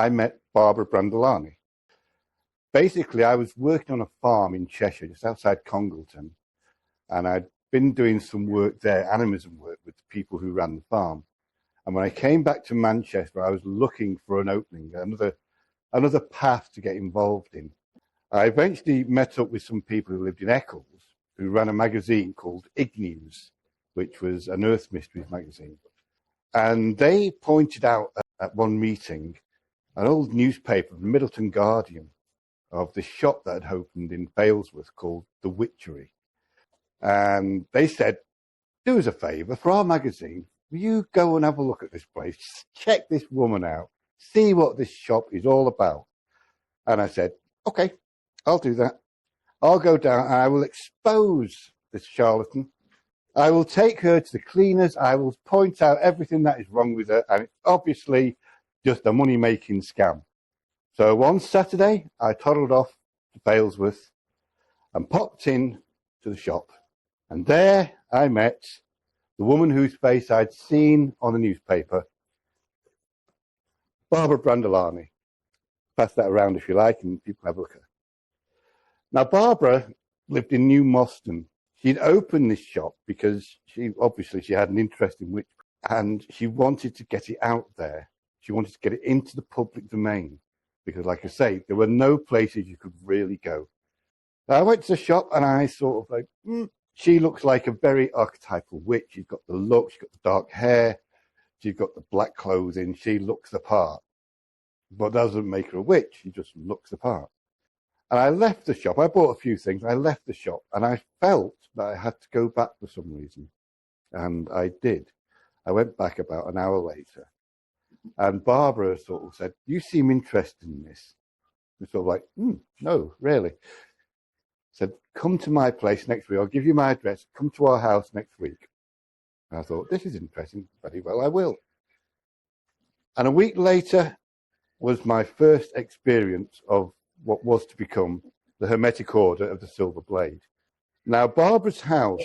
I met Barbara Brandolani. Basically, I was working on a farm in Cheshire, just outside Congleton, and I'd been doing some work there, animism work, with the people who ran the farm. And when I came back to Manchester, I was looking for an opening, another path to get involved in. I eventually met up with some people who lived in Eccles, who ran a magazine called Ignews, which was an Earth Mysteries magazine. And they pointed out at one meeting an old newspaper, the Middleton Guardian, of the shop that had opened in Failsworth called The Witchery. And they said, do us a favour, for our magazine, will you go and have a look at this place, check this woman out, see what this shop is all about? And I said, okay, I'll do that. I'll go down and I will expose this charlatan. I will take her to the cleaners. I will point out everything that is wrong with her. And it's obviously just a money-making scam. So one Saturday, I toddled off to Failsworth and popped in to the shop. And there I met the woman whose face I'd seen on the newspaper, Barbara Brandolani. Pass that around if you like, and people have a look at her. Now, Barbara lived in New Moston. She'd opened this shop because she had an interest in witchcraft, and she wanted to get it out there. She wanted to get it into the public domain because, like I say, there were no places you could really go. So I went to the shop and I sort of like, she looks like a very archetypal witch. She's got the look, she's got the dark hair, she's got the black clothing. She looks the part, but doesn't make her a witch. She just looks the part. And I left the shop. I bought a few things. I left the shop and I felt that I had to go back for some reason. And I did. I went back about an hour later. And Barbara sort of said, you seem interested in this. And sort of like, no, really. Said, come to my place next week. I'll give you my address. Come to our house next week. And I thought, this is interesting. Very well, I will. And a week later was my first experience of what was to become the Hermetic Order of the Silver Blade. Now, Barbara's house